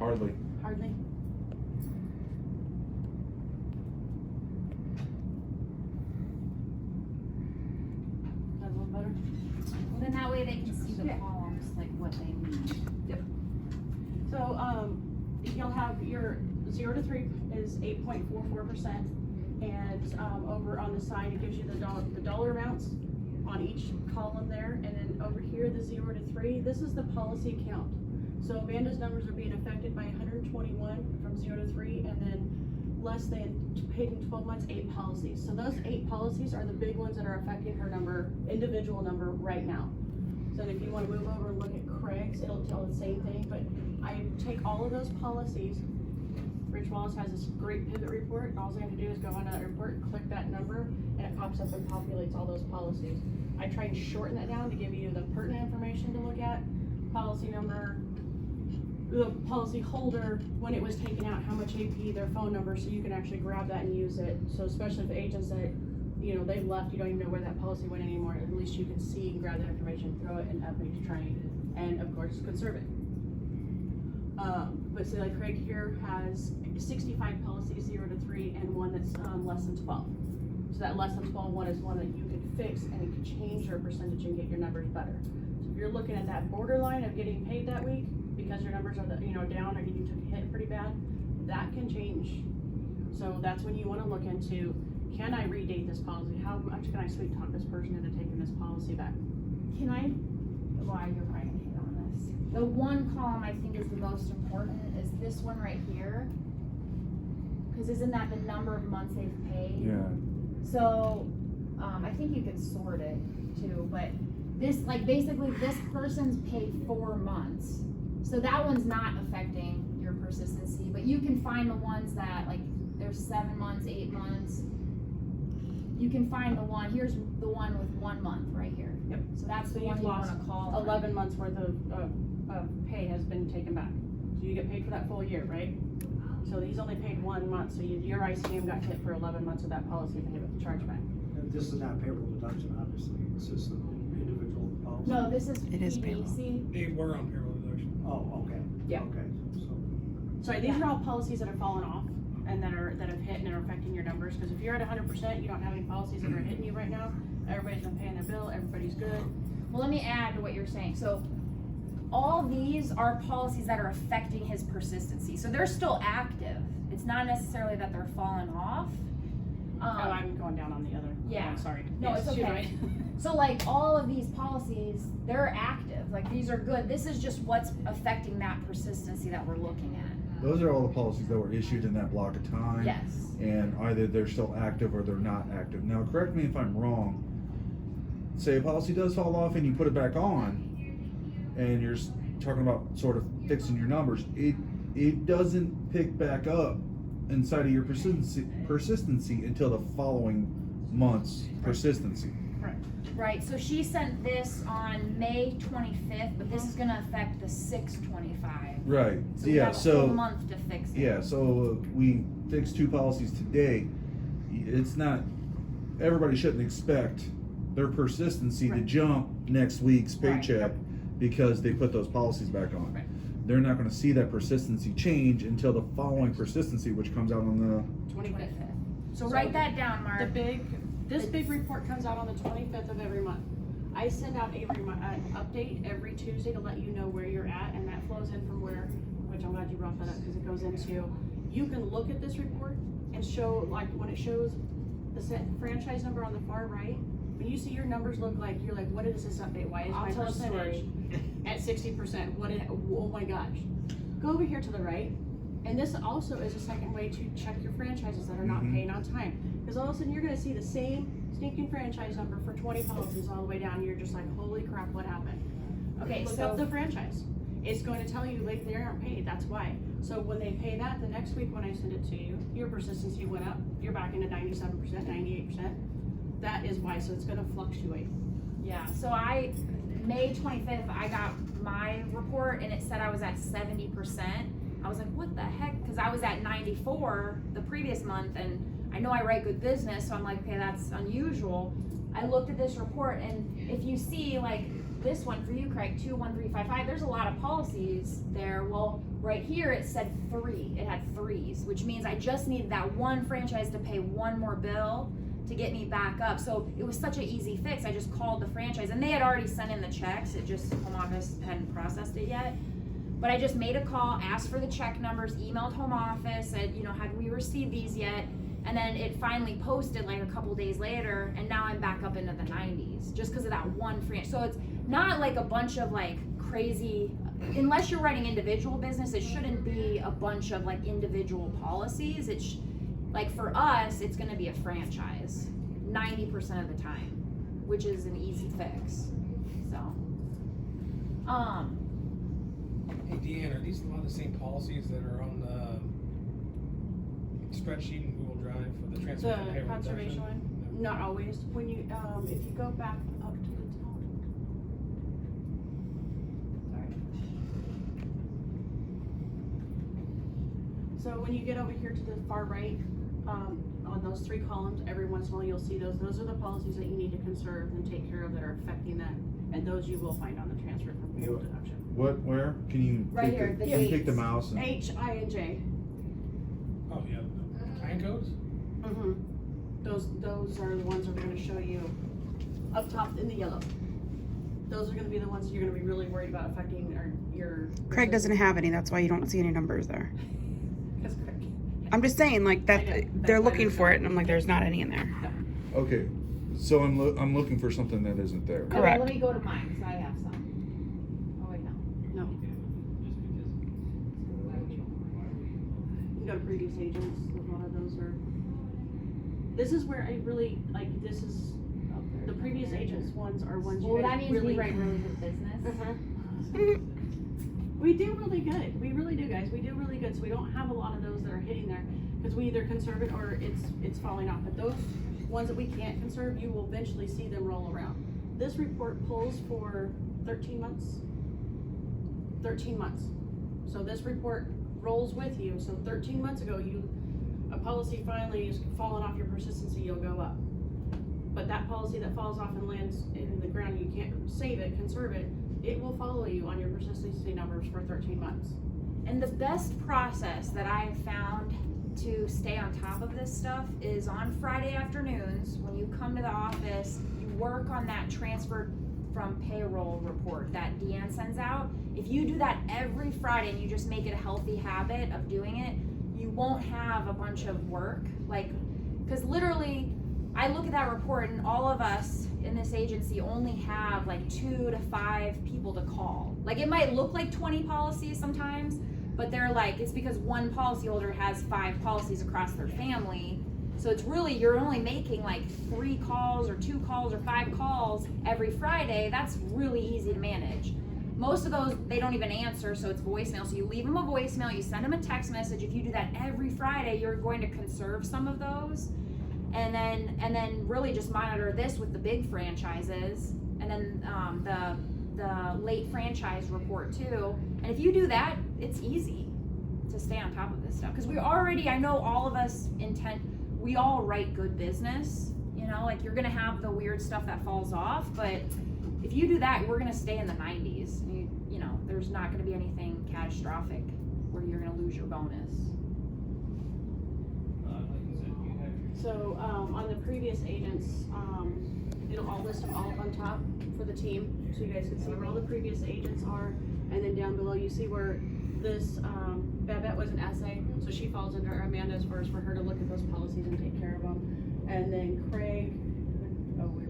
Hardly. Hardly. That's a little better. Well, then that way they can see the Yeah. columns, like what they mean. So, you'll have your 0 to 3 is 8.44%, and over on the side it gives you the dollar amounts on each column there, and then over here the 0 to 3. This is the policy count. So Amanda's numbers are being affected by 121 from 0 to 3, and then less than paid in 12 months 8 policies. So those 8 policies are the big ones that are affecting her number, individual number right now. So if you want to move over and look at Craig's, it'll tell the same thing, but I take all of those policies. Rich Wallace has this great pivot report. All I have to do is go on that report, click that number, and it pops up and populates all those policies. I try and shorten that down to give you the pertinent information to look at, policy number, the policy holder, when it was taken out, how much AP, their phone number, so you can actually grab that and use it. So especially if agents that, you know, they've left, you don't even know where that policy went anymore, at least you can see and grab that information, throw it in update train, and of course conserve it. But so like Craig here has 65 policies, 0 to 3, and one that's less than 12. So that less than 12 one is one that you could fix and it could change your percentage and get your numbers better. So if you're looking at that borderline of getting paid that week because your numbers are down or you took a hit pretty bad, that can change. So that's when you want to look into, can I redate this policy? How much can I sweet talk this person into taking this policy back? Can I, why you're right on this. The one column I think is the most important is this one right here. Cause isn't that the number of months they've paid? Yeah. So, I think you can sort it too, but this, like basically this person's paid 4 months. So that one's not affecting your persistency, but you can find the ones that like, there's 7 months, 8 months. You can find the one, here's the one with 1 month right here. Yep. So that's the So one you've you lost wanna call on. 11 months worth of pay has been taken back. So you get paid for that full year, right? So he's only paid 1 month, so your ICM got hit for 11 months of that policy payment chargeback. And this is not payroll deduction, obviously, it's just an individual policy. No, this is It is payroll. PDC. They were on payroll deduction. Oh, okay. Yeah. Okay, so. Sorry, these are all policies that are falling off and that have hit and are affecting your numbers. Because if you're at 100%, you don't have any policies that are hitting you right now. Everybody's been paying their bill, everybody's good. Well, let me add to what you're saying. So all these are policies that are affecting his persistency. So they're still active. It's not necessarily that they're falling off. I'm going down on the other. Yeah. one, sorry. No, Yes, it's you're okay. right. So like all of these policies, they're active. Like these are good. This is just what's affecting that persistency that we're looking at. Those are all the policies that were issued in that block of time. Yes. And either they're still active or they're not active. Now, correct me if I'm wrong. Say a policy does fall off and you put it back on, and you're talking about sort of fixing your numbers. It doesn't pick back up inside of your persistency until the following month's persistency. Correct. Right. So she sent this on May 25th, but this is going to affect the 6/25. Right. So we Yeah. have a So full month to fix it. yeah. So we fixed 2 policies today. It's not. Everybody shouldn't expect their persistency to Right. jump next week's Right. paycheck because they put those policies back on. Right. They're not going to see that persistency change until the following persistency, which comes out on the 25th. So write that down, Mark. This big report comes out on the 25th of every month. I send out an update every Tuesday to let you know where you're at, and that flows in from where, which I'm glad you brought that up because it goes into, you can look at this report and show, like when it shows the franchise number on the far right, when you see your numbers look like, you're like, what is this update? Why is I'll my tell a percentage at 60%? Oh my gosh. Go over here to the right. And this also is a second way to check your franchises that are not paying on time. Because all of a sudden you're gonna see the same stinking franchise number for 20 policies all the way down. You're just like, holy crap, what happened? Okay, Look so up the franchise. It's going to tell you like they aren't paid, that's why. So when they pay that, the next week when I send it to you, your persistency went up, you're back into 97%, 98%. That is why, so it's gonna fluctuate. yeah. So May 25th, I got my report and it said I was at 70%. I was like, what the heck? Because I was at 94 the previous month, and I know I write good business, so I'm like, okay, that's unusual. I looked at this report, and if you see, like, this one for you, Craig, 21355, there's a lot of policies there. Well, right here it said 3. It had 3s, which means I just needed that one franchise to pay one more bill to get me back up. So it was such an easy fix. I just called the franchise, and they had already sent in the checks. It just, home office hadn't processed it yet. But I just made a call, asked for the check numbers, emailed home office, said, you know, had we received these yet? And then it finally posted like a couple days later, and now I'm back up into the 90s just because of that one franchise. So it's not like a bunch of like crazy, unless you're writing individual business, it shouldn't be a bunch of like individual policies. It's like for us, it's going to be a franchise 90% of the time, which is an easy fix. So, Hey Deanne, are these a lot of the same policies that are on the spreadsheet in Google Drive for the transfer from The payroll conservation deduction? one, not always. When you, if you go back up to the top. Sorry. So when you get over here to the far right, on those 3 columns, every once in a while you'll see those. Those are the policies that you need to conserve and take care of that are affecting that. And those you will find on the transfer from payroll deduction. What, where? Can you Right take here, the, the can you take the dates. mouse and, H, I, and J. Oh, yeah, the plan codes? Mm-hmm. Those are the ones we're gonna show you up top in the yellow. Those are gonna be the ones you're gonna be really worried about affecting your. Craig doesn't have any, that's why you don't see any numbers there. Because Craig. I'm just saying, like, that, I know, that's they're why looking there's for not- it, and I'm like, there's not any in there. okay, so I'm looking for something that isn't there. okay, Correct. let me go to mine because I have some. Oh wait, no. No. You can go to previous agents, a lot of those are. This is where I really, like, this is, the previous agents ones are ones you Well, guys that means really. we write really good business. Uh-huh. We do really good. We really do, guys. We do really good. So we don't have a lot of those that are hitting there because we either conserve it or it's falling off. But those ones that we can't conserve, you will eventually see them roll around. This report pulls for 13 months. 13 months. So this report rolls with you. So 13 months ago, a policy finally is falling off your persistency, you'll go up. But that policy that falls off and lands in the ground, you can't save it, conserve it, it will follow you on your persistency numbers for 13 months. And the best process that I have found to stay on top of this stuff is on Friday afternoons, when you come to the office, you work on that transfer from payroll report that Deanne sends out. If you do that every Friday and you just make it a healthy habit of doing it, you won't have a bunch of work. Like, because literally, I look at that report and all of us in this agency only have like 2 to 5 people to call. Like, it might look like 20 policies sometimes, but they're like, it's because one policyholder has 5 policies across their family. So it's really, you're only making like 3 calls or 2 calls or 5 calls every Friday. That's really easy to manage. Most of those, they don't even answer, so it's voicemail. So you leave them a voicemail, you send them a text message. If you do that every Friday, you're going to conserve some of those. And then really just monitor this with the big franchises, and then the late franchise report too. And if you do that, it's easy to stay on top of this stuff. Because I know all of us we all write good business, you know, like you're gonna have the weird stuff that falls off, but if you do that, we're gonna stay in the 90s. You know, there's not gonna be anything catastrophic where you're gonna lose your bonus. So on the previous agents, it'll all list them all up on top for the team, so you guys can see where all the previous agents are. And then down below, you see where this Babette was an essay, so she falls under Amanda's first for her to look at those policies and take care of them. And then Craig, we're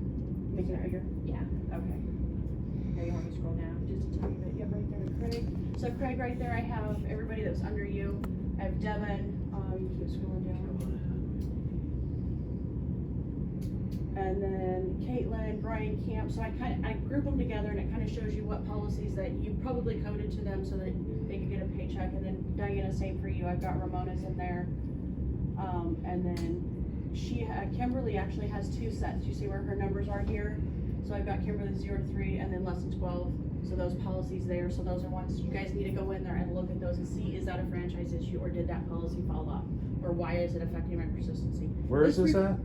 making it bigger? Yeah. Okay. Here, you want me to scroll down just a tiny bit? Yep, right there to Craig. So Craig, right there, I have everybody that was under you. I have Devin, you keep scrolling down. And then Caitlin, Brian, Camp. So I group them together, and it kind of shows you what policies that you probably coded to them so that they could get a paycheck. And then Diana, same for you. I've got Ramona's in there. And then Kimberly actually has 2 sets. You see where her numbers are here? So I've got Kimberly 0 to 3 and then less than 12. So those policies there. So those are ones you guys need to go in there and look at those and see, is that a franchise issue or did that policy fall off? Or why is it affecting my persistency? Where is this at?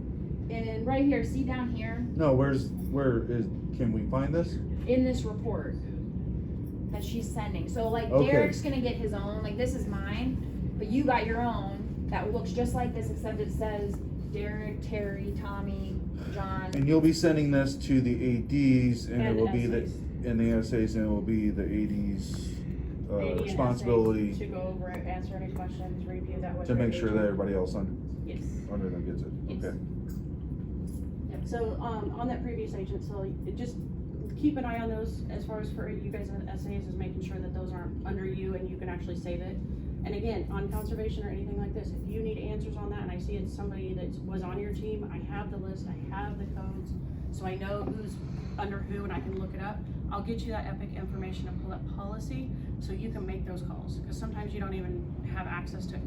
And right here, see down here, No, where can we find this? in this report that she's sending. So like Okay. Derek's gonna get his own, like this is mine, but you got your own that looks just like this except it says Derek, Terry, Tommy, John. And you'll be sending this to the ADs, and it And will be essays. the essays, and it will be the ADs' AD and responsibility essays to go over it, answer any questions, review that with to their make sure that agent. everybody else Yes. under them gets it. Yes. Okay. Yep, so, on that previous agent, so just keep an eye on those as far as for you guys in essays, is making sure that those aren't under you and you can actually save it. And again, on conservation or anything like this, if you need answers on that and I see it's somebody that was on your team, I have the list, I have the codes, so I know who's under who and I can look it up. I'll get you that Epic information and pull up policy so you can make those calls, because sometimes you don't even have access to it.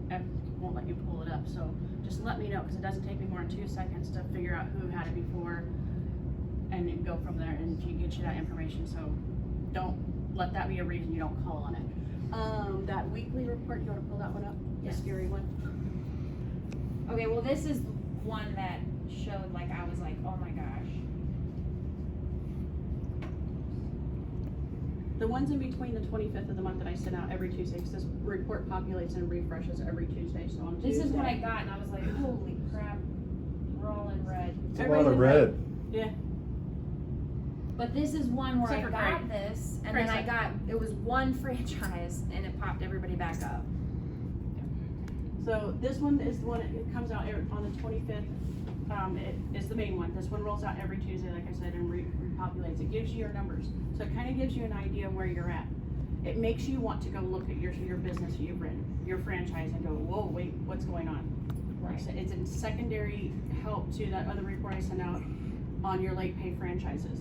Epic won't let you pull it up, so just let me know, because it doesn't take me more than 2 seconds to figure out who had it before and then go from there and get you that information. So don't let that be a reason you don't call on it. That weekly report, you want to pull that one up? The Yes. scary one? Okay, well this is one that showed like I was like, oh my gosh. The ones in between the 25th of the month that I send out every Tuesday, because this report populates and refreshes every Tuesday, so on This Tuesday. is what I got and I was like, holy crap, we're all in red. It's a lot Everybody's of in red. Yeah, But this is one where Except I for got Craig. this and Craig's then I like- got, it was one franchise and it popped everybody back up. so this one is the one, it comes out on the 25th. It is the main one. This one rolls out every Tuesday, like I said, and repopulates. It gives you your numbers. So it kind of gives you an idea where you're at. It makes you want to go look at your business you've written, your franchise, and go, whoa, wait, what's going on? Like I said, it's a secondary help to that other report I sent out on your late pay franchises.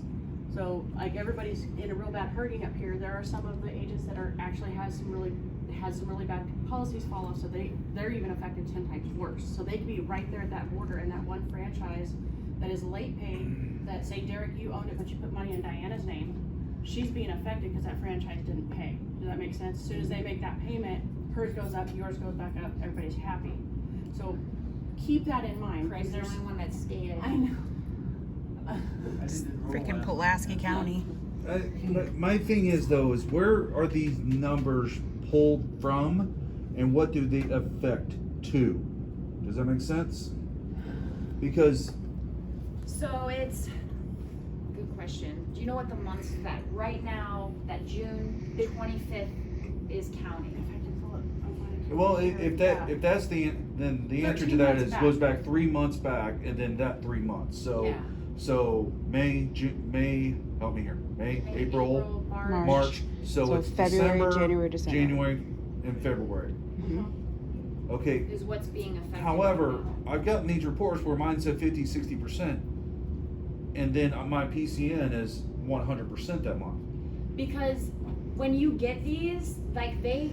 So like everybody's in a real bad hurting up here. There are some of the agents that are actually has some really bad policies fall off, so they're even affected 10 times worse. So they could be right there at that border, and that one franchise that is late pay, that say Derek, you owned it, but you put money in Diana's name, she's being affected because that franchise didn't pay. Does that make sense? As soon as they make that payment, hers goes up, yours goes back up, everybody's happy. So keep that in mind. Craig's the There's- only one that skated. I know. Freaking Pulaski County. But my thing is though, is where are these numbers pulled from, and what do they affect to? Does that make sense? Because So it's, good question. Do you know what the months that right now, that June 25th is counting? If I can pull it, I'm fine. well, if that's then the answer to 13 that months is back. goes back 3 months back, and then that 3 months. So Yeah. so May, help me here. May, April, March. March. So, So it's February, December, January, December. January, and February. Mhm. Okay. Is what's being affected. However, right now. I've gotten these reports where mine said 50, 60%, and then my PCN is 100% that month. Because when you get these, like they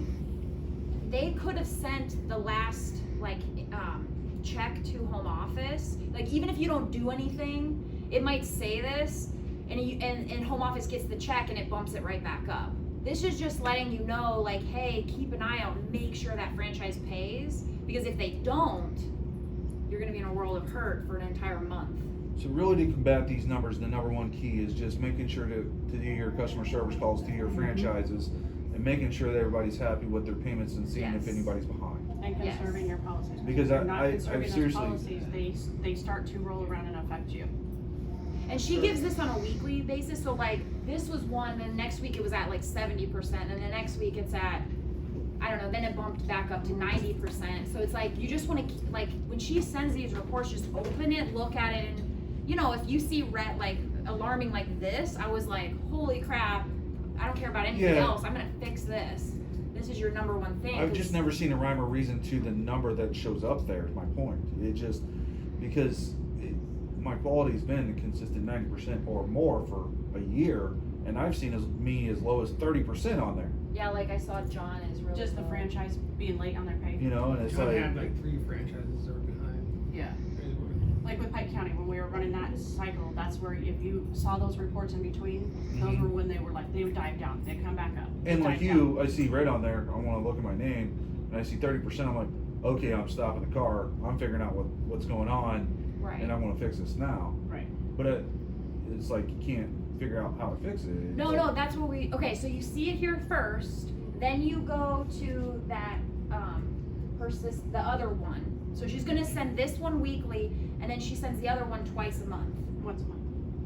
could have sent the last check to home office. Like even if you don't do anything, it might say this, and home office gets the check and it bumps it right back up. This is just letting you know, like, hey, keep an eye out, make sure that franchise pays, because if they don't, you're gonna be in a world of hurt for an entire month. So really to combat these numbers, the number one key is just making sure to do your customer service calls to your franchises and making sure that everybody's happy with their payments and seeing if Yes. anybody's behind. And Yes. conserving your policies. Because if you're I not conserving those seriously- policies, they start to roll around and affect you. And she gives this on a weekly basis, so like, this was one, and next week it was at like 70%, and the next week it's at, I don't know, then it bumped back up to 90%, so it's like, you just wanna, like, when she sends these reports, just open it, look at it, and, you know, if you see red, like, alarming like this, I was like, holy crap, I don't care about anything Yeah. else, I'm gonna fix this. This is your number one thing. I've 'cause- just never seen a rhyme or reason to the number that shows up there, is my point. It just, because my quality's been a consistent 90% or more for a year, and I've seen as low as 30% on there, Yeah, like I saw John is really. Just the low. franchise being late on their pay. you know, and it's John like, had like 3 franchises that were behind. Yeah. Like with Pike County, when we were running that cycle, that's where if you saw those reports in between, those Mhm. were when they were like, they would dive down, they'd come back up. they'd and like dive down. you, I see red on there, I wanna look at my name, and I see 30%, I'm like, okay, I'm stopping the car, I'm figuring out what's going on, Right. and I want to fix this now. Right. But it's like you can't figure out how to fix it. It's No, like- no, that's what okay, so you see it here first, then you go to that, the other one. So she's gonna send this one weekly, and then she sends the other one twice a month, Once a month.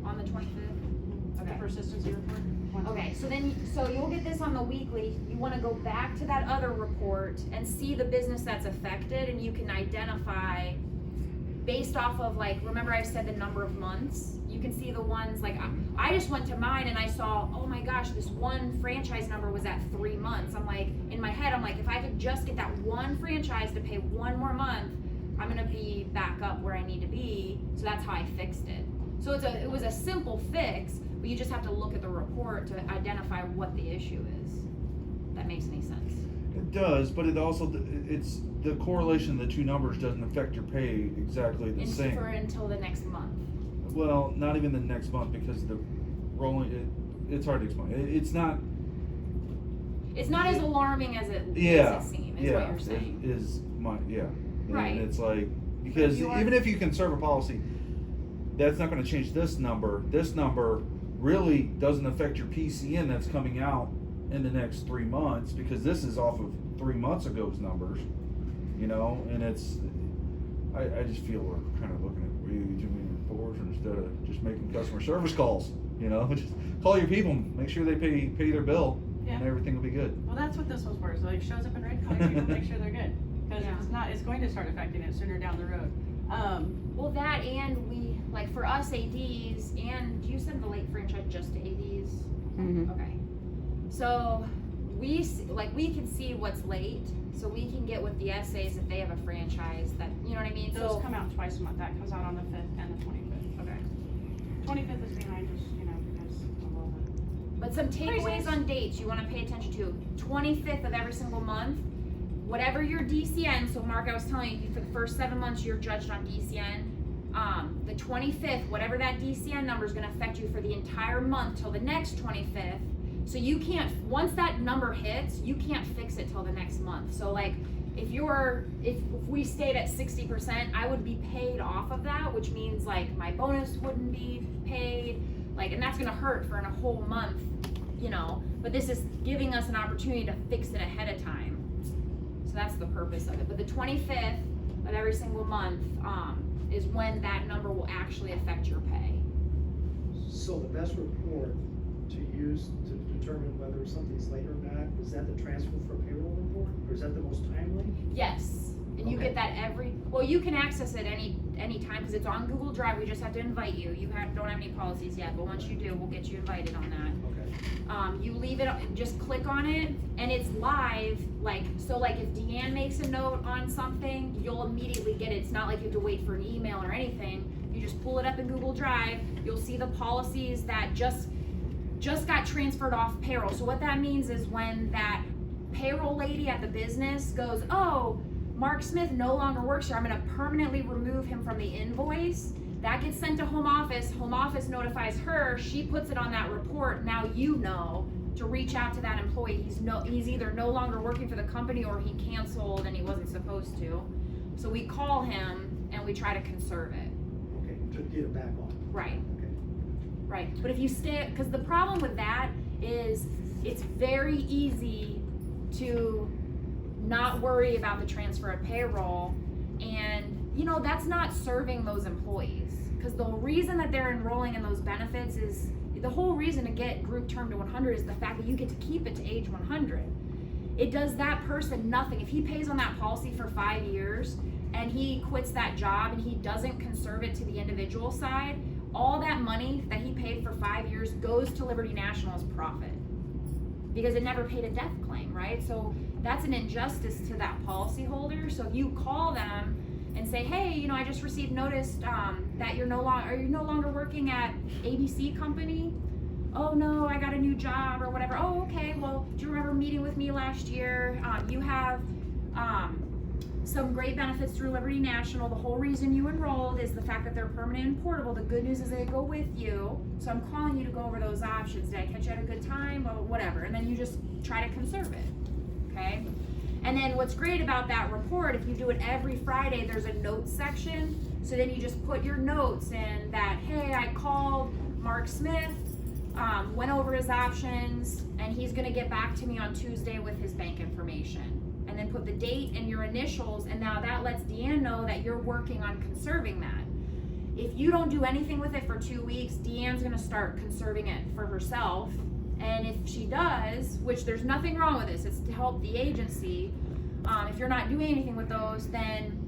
on the 25th. The Okay. persistency report. Once a Okay, month. so then, so you'll get this on the weekly, you wanna go back to that other report and see the business that's affected, and you can identify based off of like, remember I said the number of months? You can see the ones, like, I just went to mine and I saw, oh my gosh, this one franchise number was at 3 months. I'm like, in my head, I'm like, if I could just get that one franchise to pay one more month, I'm gonna be back up where I need to be, so that's how I fixed it. So it was a simple fix, but you just have to look at the report to identify what the issue is. If that makes any sense. It does, but it also, it's the correlation of the two numbers doesn't affect your pay exactly the same. Until the next month. Well, not even the next month, because the rolling, it's hard to explain. It's not. It's not as alarming as it Yeah. seems, is Yeah. what you're saying. Is my yeah. Right. And it's like, because you are- even if you conserve a policy, that's not going to change this number. This number really doesn't affect your PCN that's coming out in the next 3 months, because this is off of 3 months ago's numbers, you know. And it's, I just feel we're kind of looking at way too many reports instead of just making customer service calls. You know, just call your people, make sure they pay their bill, Yeah. and everything will be good. Well, that's what this was for, so it shows up in red, call your people, make sure they're good. Because Yeah. if it's not, it's going to start affecting it sooner down the road. Well, that and we, like for us ADs, and do you send the late franchise just to ADs? Mhm. Okay. So we can see what's late, so we can get with the SAs if they have a franchise that, you know what I mean? Those So, come out twice a month, that comes out on the 5th and the 25th. okay. 25th is behind just, you know, because of all the. But some takeaways Reasons. on dates you wanna pay attention to. 25th of every single month, whatever your DCN, so Mark, I was telling you, for the first 7 months, you're judged on DCN. The 25th, whatever that DCN number is gonna affect you for the entire month till the next 25th. So you can't, once that number hits, you can't fix it till the next month. So like, if we stayed at 60%, I would be paid off of that, which means like my bonus wouldn't be paid, like, and that's gonna hurt for a whole month, you know, but this is giving us an opportunity to fix it ahead of time. So that's the purpose of it. But the 25th of every single month, is when that number will actually affect your pay. So the best report to use to determine whether something's late or not, is that the transfer for payroll report, or is that the most timely? Yes, and you Okay. get that well, you can access it any time, because it's on Google Drive, we just have to invite you. You don't have any policies yet, but once you do, we'll get you invited on that. Okay. You leave it, just click on it, and it's live, so if Deanne makes a note on something, you'll immediately get it. It's not like you have to wait for an email or anything. You just pull it up in Google Drive, you'll see the policies that just got transferred off payroll. So what that means is when that payroll lady at the business goes, oh, Mark Smith no longer works here, I'm gonna permanently remove him from the invoice. That gets sent to home office notifies her, she puts it on that report, now you know to reach out to that employee. He's either no longer working for the company or he canceled and he wasn't supposed to. So we call him and we try to conserve it. Okay, to get it back on. Right. Okay. Right, but if you stay, because the problem with that is it's very easy to not worry about the transfer of payroll, and you know that's not serving those employees, because the reason that they're enrolling in those benefits is the whole reason to get group term to 100 is the fact that you get to keep it to age 100. It does that person nothing. If he pays on that policy for 5 years and he quits that job and he doesn't conserve it to the individual side, all that money that he paid for 5 years goes to Liberty National as profit, because it never paid a death claim, right? So that's an injustice to that policyholder. So if you call them and say, hey, you know, I just received notice that you're no longer working at ABC company. Oh no, I got a new job or whatever. Oh, okay, well, do you remember meeting with me last year? You have some great benefits through Liberty National. The whole reason you enrolled is the fact that they're permanent and portable. The good news is they go with you. So I'm calling you to go over those options. Did I catch you at a good time? Or whatever. And then you just try to conserve it, okay? And then what's great about that report, if you do it every Friday, there's a notes section. So then you just put your notes in that, hey, I called Mark Smith, went over his options, and he's gonna get back to me on Tuesday with his bank information. And then put the date and your initials, and now that lets Deanne know that you're working on conserving that. If you don't do anything with it for 2 weeks, Deanne's gonna start conserving it for herself. And if she does, which there's nothing wrong with this, it's to help the agency. If you're not doing anything with those, then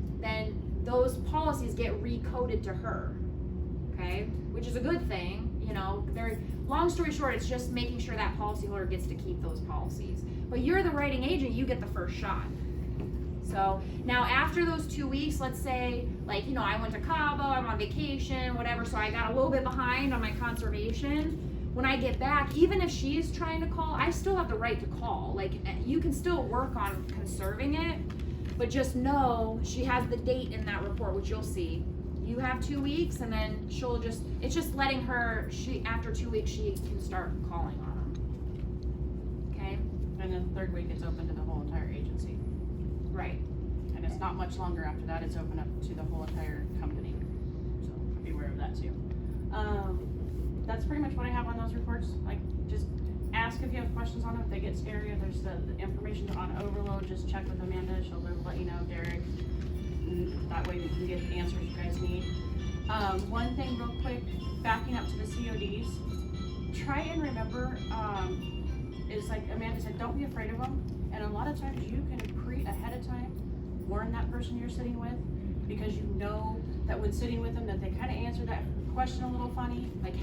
those policies get recoded to her, okay? Which is a good thing, you know. Long story short, it's just making sure that policyholder gets to keep those policies. But you're the writing agent, you get the first shot. So now after those 2 weeks, let's say, like, you know, I went to Cabo, I'm on vacation, whatever, so I got a little bit behind on my conservation. When I get back, even if she's trying to call, I still have the right to call. Like, you can still work on conserving it, but just know she has the date in that report, which you'll see. You have 2 weeks, and then it's just letting her, after 2 weeks, she can start calling on them. Okay? And then the third week, it's open to the whole entire agency. Right. And it's not much longer after that, it's open up to the whole entire company. So be aware of that too. That's pretty much what I have on those reports. Like, just ask if you have questions on them. If they get scary, if there's the information on overload, just check with Amanda. She'll let you know, Derek. And that way we can get the answers you guys need. One thing real quick, backing up to the CODs, try and remember, is like Amanda said, don't be afraid of them. And a lot of times you can ahead of time warn that person you're sitting with, because you know that when sitting with them that they kind of answered that question a little funny, like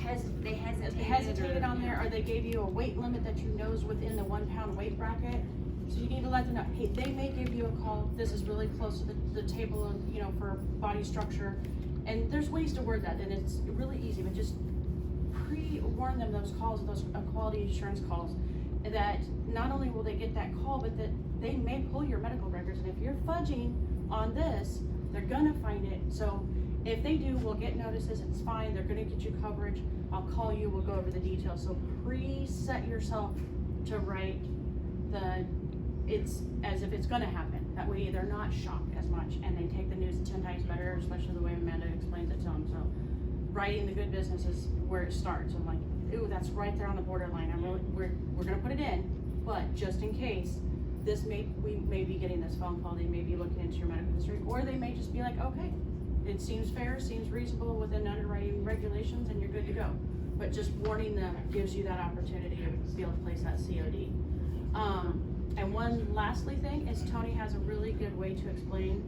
they hesitated on there, or they gave you a weight limit that you know is within the 1 pound weight bracket. So you need to let them know, hey, they may give you a call, this is really close to the table, and, you know, for body structure. And there's ways to word that, and it's really easy, but just pre-warn them those calls, those quality assurance calls, that not only will they get that call, but that they may pull your medical records, and if you're fudging on this, they're gonna find it. So if they do, we'll get notices, it's fine, they're gonna get you coverage, I'll call you, we'll go over the details. So pre-set yourself to write it's as if it's gonna happen. That way they're not shocked as much, and they take the news 10 times better, especially the way Amanda explains it to them. So writing the good business is where it starts. I'm like, ooh, that's right there on the borderline. We're gonna put it in, but just in case, we may be getting this phone call, they may be looking into your medical history, or they may just be like, okay, it seems fair, seems reasonable within underwriting regulations, and you're good to go. But just warning them gives you that opportunity to be able to place that COD. And one lastly thing is Tony has a really good way to explain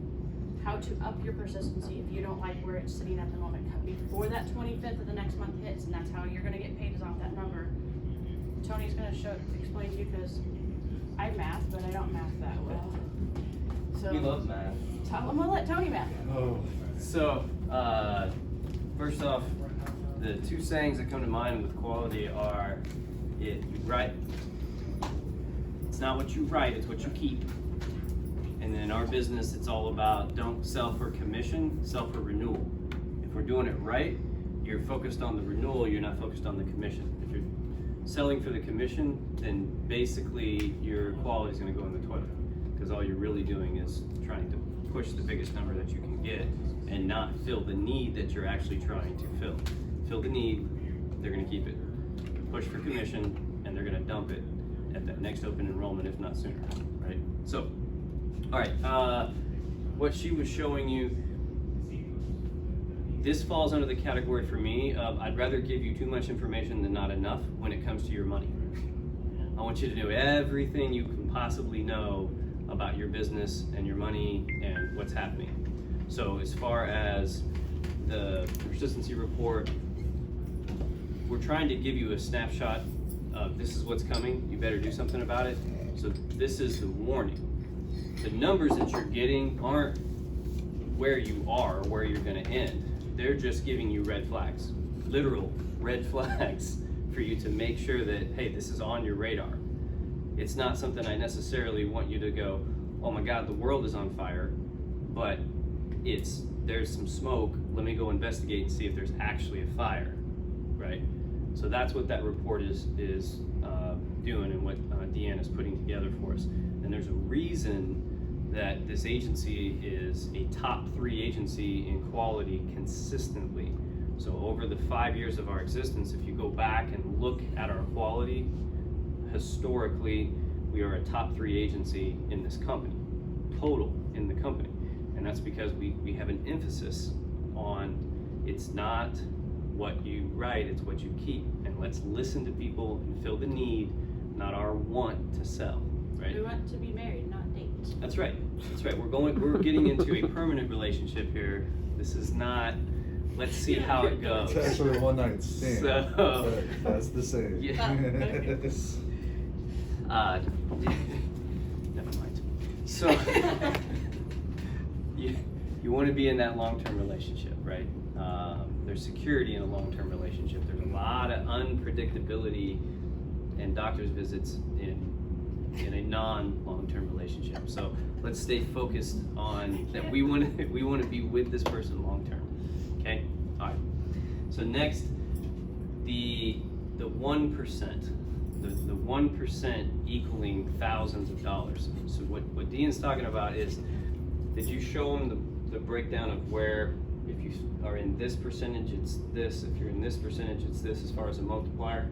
how to up your persistency if you don't like where it's sitting at the moment. Before that 25th of the next month hits, and that's how you're gonna get paid, is off that number. Tony's gonna explain to you, because I math, but I don't math that well. So We love math. I'm gonna let Tony math. Oh, So, first off, the two sayings that come to mind with quality are, you write, it's not what you write, it's what you keep. And then in our business, it's all about don't sell for commission, sell for renewal. If we're doing it right, you're focused on the renewal, you're not focused on the commission. If you're selling for the commission, then basically your quality is gonna go in the toilet, because all you're really doing is trying to push the biggest number that you can get and not fill the need that you're actually trying to fill. Fill the need, they're gonna keep it. Push for commission, and they're gonna dump it at that next open enrollment, if not sooner, right? So, all right, what she was showing you, this falls under the category for me of I'd rather give you too much information than not enough when it comes to your money. I want you to know everything you can possibly know about your business and your money and what's happening. So as far as the persistency report, we're trying to give you a snapshot of this is what's coming, you better do something about it. So this is the warning. The numbers that you're getting aren't where you are or where you're gonna end. They're just giving you red flags, literal red flags for you to make sure that, hey, this is on your radar. It's not something I necessarily want you to go, oh my God, the world is on fire, but there's some smoke, let me go investigate and see if there's actually a fire, right? So that's what that report is doing, and what Deanne is putting together for us. And there's a reason that this agency is a top 3 agency in quality consistently. So over the 5 years of our existence, if you go back and look at our quality, historically, we are a top 3 agency in this company, total in the company. And that's because we have an emphasis on, it's not what you write, it's what you keep. And let's listen to people and fill the need, not our want to sell, right? We want to be married, not date. That's right. That's right. We're getting into a permanent relationship here. This is not, let's see how it goes. It's actually a one night stand. So- That's the same. Yeah. Okay. Never mind. So you want to be in that long-term relationship, right? There's security in a long-term relationship. There's a lot of unpredictability and doctor's visits in a non-long-term relationship. So let's stay focused on that. We want to be with this person long-term. Okay. All right. So next, the 1%. The 1% equaling thousands of dollars. So what Dean's talking about is, did you show him the breakdown of where, if you are in this percentage, it's this, if you're in this percentage, it's this, as far as a multiplier?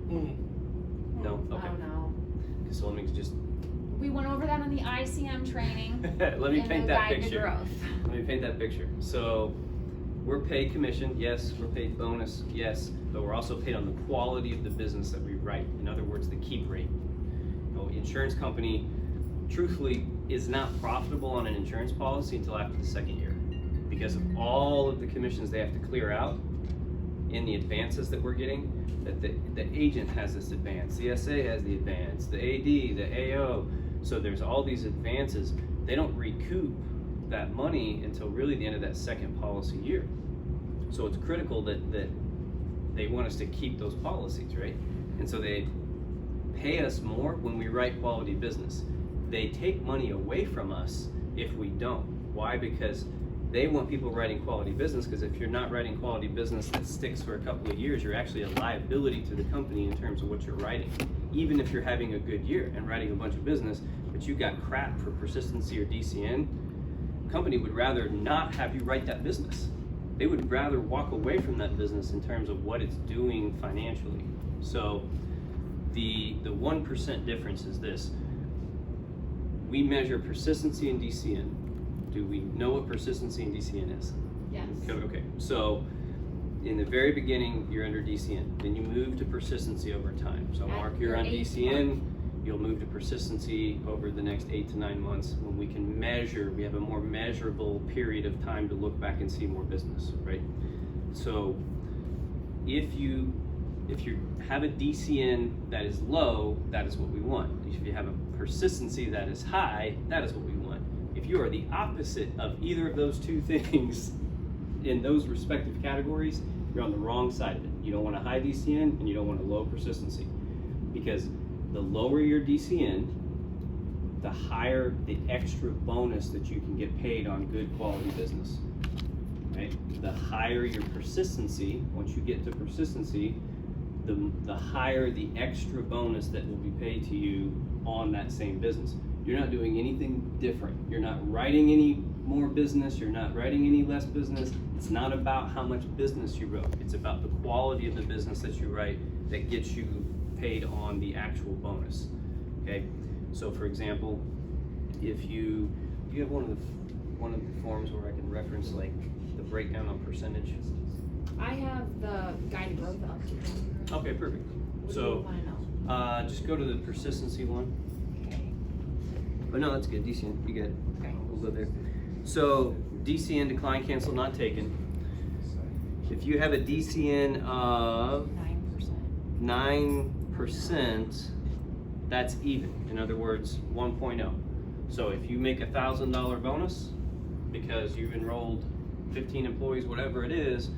No? Okay. I don't know. So let me just, We went over that on the ICM training. let me in paint the that Guide to picture. Growth. Let me paint that picture. So we're paid commission, yes. We're paid bonus, yes. But we're also paid on the quality of the business that we write. In other words, the keep rate. Insurance company, truthfully, is not profitable on an insurance policy until after the 2nd year, because of all of the commissions they have to clear out in the advances that we're getting. That the agent has this advance, the SA has the advance, the AD, the AO. So there's all these advances. They don't recoup that money until really the end of that 2nd policy year. So it's critical that they want us to keep those policies, right? And so they pay us more when we write quality business. They take money away from us if we don't. Why? Because they want people writing quality business, because if you're not writing quality business that sticks for a couple of years, you're actually a liability to the company in terms of what you're writing. Even if you're having a good year and writing a bunch of business, but you got crap for persistency or DCN, company would rather not have you write that business. They would rather walk away from that business in terms of what it's doing financially. So the 1% difference is this. We measure persistency and DCN. Do we know what persistency and DCN is? Yes. Okay. So in the very beginning, you're under DCN. Then you move to persistency over time. So Mark, you're on DCN. You'll move to persistency over the next 8 to 9 months when we can measure. We have a more measurable period of time to look back and see more business, right? So if you have a DCN that is low, that is what we want. If you have a persistency that is high, that is what we want. If you are the opposite of either of those two things in those respective categories, you're on the wrong side of it. You don't want a high DCN and you don't want a low persistency, because the lower your DCN, the higher the extra bonus that you can get paid on good quality business, right? The higher your persistency, once you get to persistency, the higher the extra bonus that will be paid to you on that same business. You're not doing anything different. You're not writing any more business. You're not writing any less business. It's not about how much business you wrote. It's about the quality of the business that you write that gets you paid on the actual bonus. Okay. So, for example, if you have one of the forms where I can reference like the breakdown on percentage. I have the Guide to Growth up. Okay, perfect. What do So you want to know? just go to the persistency one. Okay. But no, that's good. DCN, you good. Okay. We'll go there. So DCN, decline, cancel, not taken. If you have a DCN of 9%. 9%, that's even. In other words, 1.0. So if you make $1,000 bonus because you've enrolled 15 employees, whatever it is,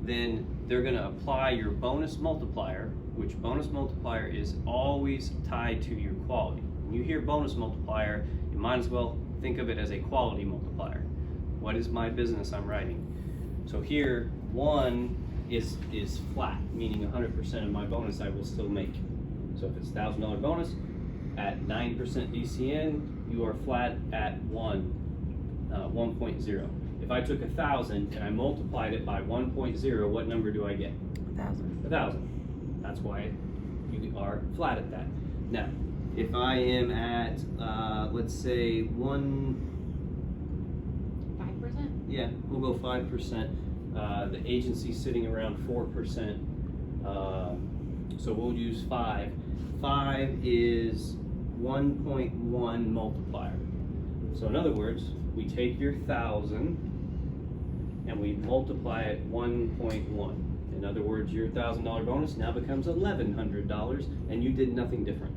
then they're going to apply your bonus multiplier, which bonus multiplier is always tied to your quality. When you hear bonus multiplier, you might as well think of it as a quality multiplier. What is my business I'm writing? So here, 1 is flat, meaning 100% of my bonus I will still make. So if it's $1,000 bonus, at 9% DCN, you are flat at 1.0. If I took 1,000 and I multiplied it by 1.0, what number do I get? 1,000. 1,000. That's why you are flat at that. Now, if I am at, let's say 5%? Yeah, we'll go 5%. The agency's sitting around 4%. So we'll use 5. 5 is 1.1 multiplier. So in other words, we take your 1,000 and we multiply it 1.1. In other words, your $1,000 bonus now becomes $1,100, and you did nothing different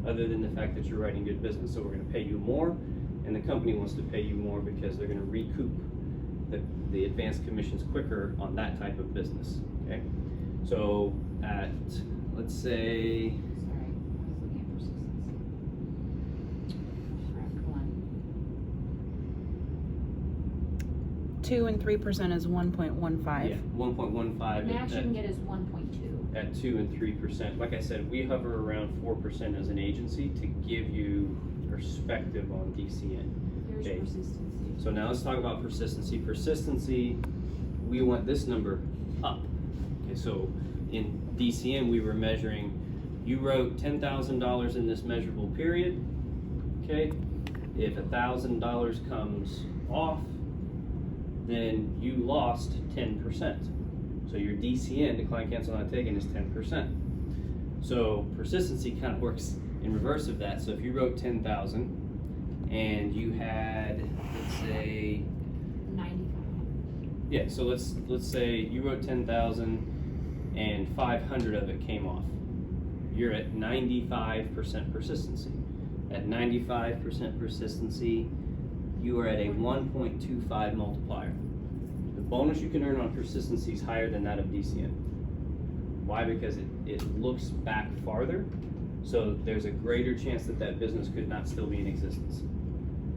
other than the fact that you're writing good business. So we're going to pay you more, and the company wants to pay you more because they're going to recoup the advanced commissions quicker on that type of business. Okay, so at, let's say, Sorry, I was looking at persistency. Correct one. 2 and 3% is 1.15. yeah, 1.15. Max you can get is 1.2. At 2 and 3%. Like I said, we hover around 4% as an agency to give you perspective on DCN. Here's Okay. persistency. So now let's talk about persistency. Persistency, we want this number up. Okay, so in DCN, we were measuring, you wrote $10,000 in this measurable period. Okay, if $1,000 comes off, then you lost 10%. So your DCN, decline, cancel, not taken, is 10%. So persistency kind of works in reverse of that. So if you wrote 10,000 and you had, let's say, 95. yeah, so let's say you wrote 10,000 and 500 of it came off. You're at 95% persistency. At 95% persistency, you are at a 1.25 multiplier. The bonus you can earn on persistency is higher than that of DCN. Why? Because it looks back farther, so there's a greater chance that that business could not still be in existence.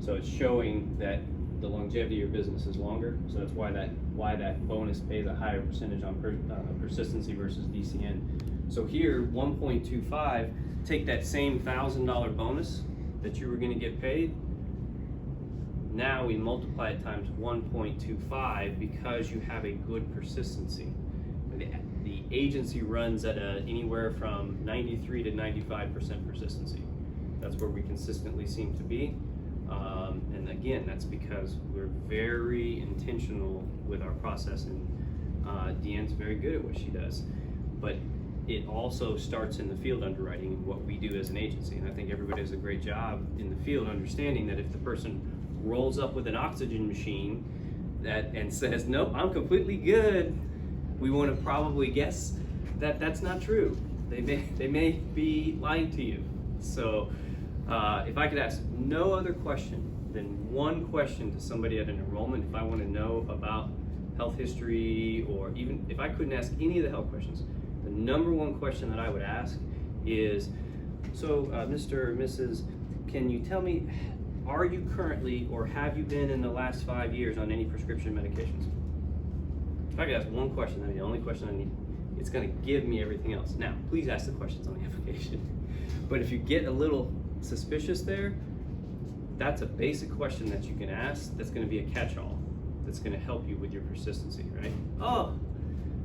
So it's showing that the longevity of your business is longer, so that's why that bonus pays a higher percentage on persistency versus DCN. So here, 1.25, take that same $1,000 bonus that you were going to get paid. Now we multiply it times 1.25 because you have a good persistency. The agency runs at anywhere from 93 to 95% persistency. That's where we consistently seem to be. And again, that's because we're very intentional with our process, and Deanne's very good at what she does. But it also starts in the field underwriting and what we do as an agency. And I think everybody does a great job in the field understanding that if the person rolls up with an oxygen machine and says, nope, I'm completely good, we want to probably guess that that's not true. They may be lying to you. So if I could ask no other question than one question to somebody at an enrollment, if I want to know about health history, or even if I couldn't ask any of the health questions, the number one question that I would ask is, so Mr. or Mrs., can you tell me, are you currently or have you been in the last 5 years on any prescription medications? If I could ask one question, that'd be the only question I need. It's going to give me everything else. Now, please ask the questions on the application. But if you get a little suspicious there, that's a basic question that you can ask that's going to be a catch-all that's going to help you with your persistency, right? Oh,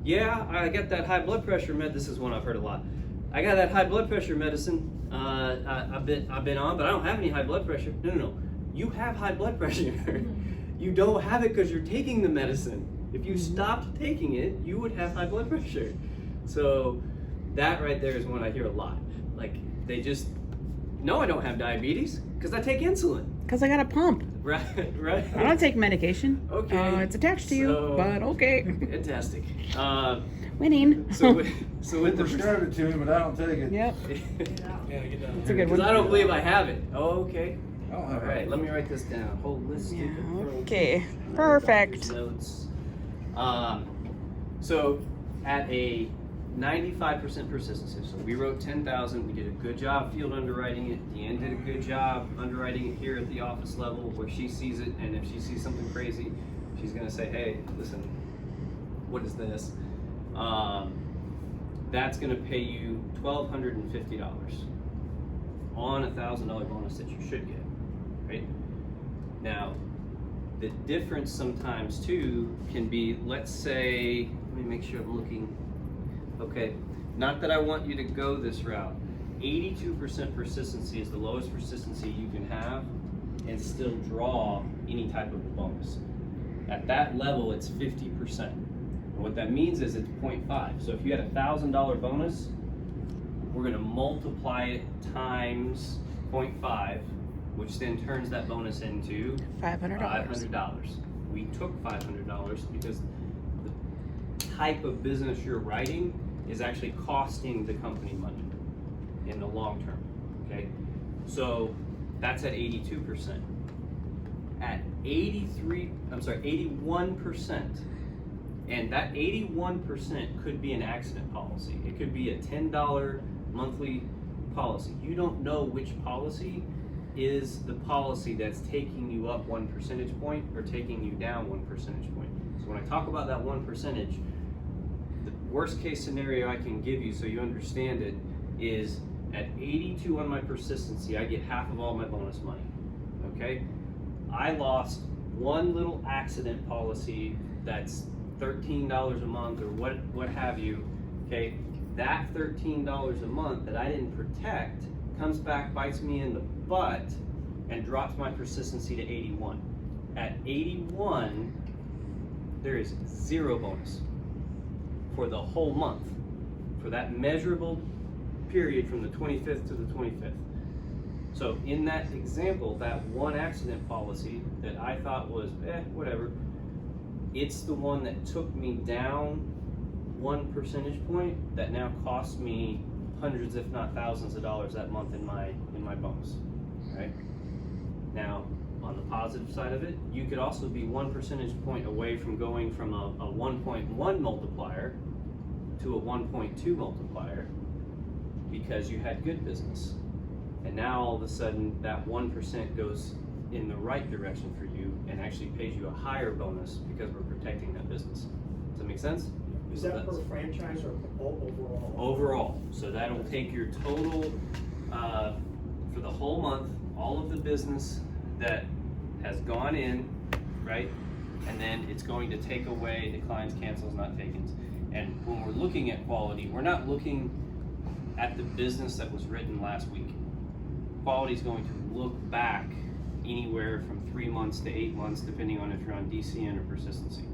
yeah, I got that high blood pressure med. This is one I've heard a lot. I got that high blood pressure medicine I've been on, but I don't have any high blood pressure. No. You have high blood pressure. You don't have it because you're taking the medicine. If you stopped taking it, you would have high blood pressure. So that right there is one I hear a lot. Like, they just, no, I don't have diabetes because I take insulin. Because I got a pump. Right. I don't take medication. Okay. It's attached to you, but okay. Fantastic. Winning. So with They the prescribed it to me, but I don't take it. Yep. Yeah, get down. It's a good Because one. I don't believe I have it. Oh, okay. I don't All have right, it. let me write this down. Holistic Yeah, approach. okay. Perfect. Notes. So at a 95% persistency, so we wrote 10,000. We did a good job field underwriting it. Deanne did a good job underwriting it here at the office level where she sees it, and if she sees something crazy, she's gonna say, hey, listen, what is this? That's gonna pay you $1,250. on a $1,000 bonus that you should get, right? Now, the difference sometimes too can be, let's say, let me make sure I'm looking, okay, not that I want you to go this route. 82% persistency is the lowest persistency you can have and still draw any type of a bonus. At that level, it's 50%. And what that means is it's 0.5. So if you had a $1,000 bonus, we're gonna multiply it times 0.5, which then turns that bonus into $500. $500. We took $500 because the type of business you're writing is actually costing the company money in the long term, okay? So that's at 82%. At 81%, and that 81% could be an accident policy. It could be a $10 monthly policy. You don't know which policy is the policy that's taking you up 1 percentage point or taking you down 1 percentage point. So when I talk about that 1%, the worst case scenario I can give you so you understand it is at 82 on my persistency, I get half of all my bonus money, okay? I lost one little accident policy that's $13 a month or what have you, okay? That $13 a month that I didn't protect comes back, bites me in the butt, and drops my persistency to 81. At 81, there is 0 bonus for the whole month, for that measurable period from the 25th to the 25th. So in that example, that one accident policy that I thought was, whatever, it's the one that took me down 1 percentage point that now costs me hundreds, if not thousands of dollars that month in my bonus, right? Now, on the positive side of it, you could also be 1 percentage point away from going from a 1.1 multiplier to a 1.2 multiplier because you had good business. And now all of a sudden that 1% goes in the right direction for you and actually pays you a higher bonus because we're protecting that business. Does that make sense? Is that per franchise or overall? Overall. So that'll take your total for the whole month, all of the business that has gone in, right? And then it's going to take away declines, cancels, not takens. And when we're looking at quality, we're not looking at the business that was written last week. Quality is going to look back anywhere from 3 months to 8 months, depending on if you're on DCN or persistency.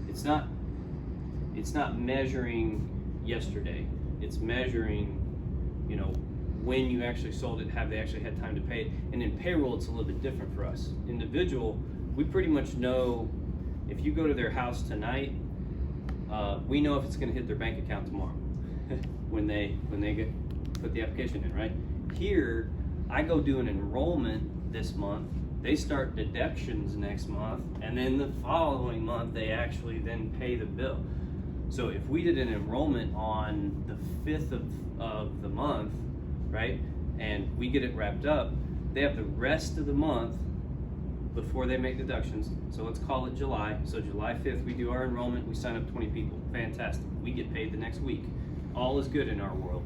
It's not measuring yesterday. It's measuring, when you actually sold it, have they actually had time to pay it? And in payroll, it's a little bit different for us. Individual, we pretty much know if you go to their house tonight, we know if it's going to hit their bank account tomorrow when they put the application in, right? Here, I go do an enrollment this month. They start deductions next month, and then the following month they actually then pay the bill. So if we did an enrollment on the 5th of the month, right, and we get it wrapped up, they have the rest of the month before they make deductions. So let's call it July. So July 5th, we do our enrollment, we sign up 20 people. Fantastic. We get paid the next week. All is good in our world.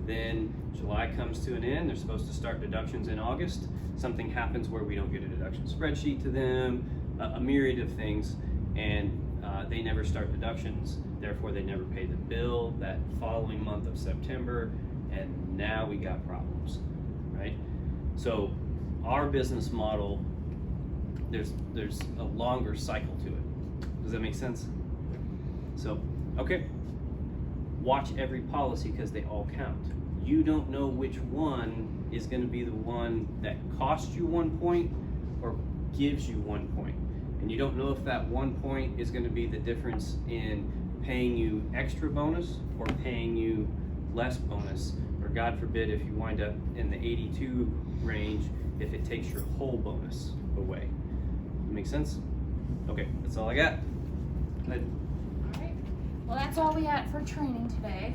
Then July comes to an end. They're supposed to start deductions in August. Something happens where we don't get a deduction spreadsheet to them, a myriad of things, and they never start deductions. Therefore, they never pay the bill that following month of September, and now we got problems, right? So our business model, there's a longer cycle to it. Does that make sense? So, okay. Watch every policy because they all count. You don't know which one is going to be the one that costs you 1 point or gives you 1 point. And you don't know if that 1 point is going to be the difference in paying you extra bonus or paying you less bonus, or God forbid if you wind up in the 82 range, if it takes your whole bonus away. Make sense? Okay, that's all I got. All right. Well, that's all we had for training today.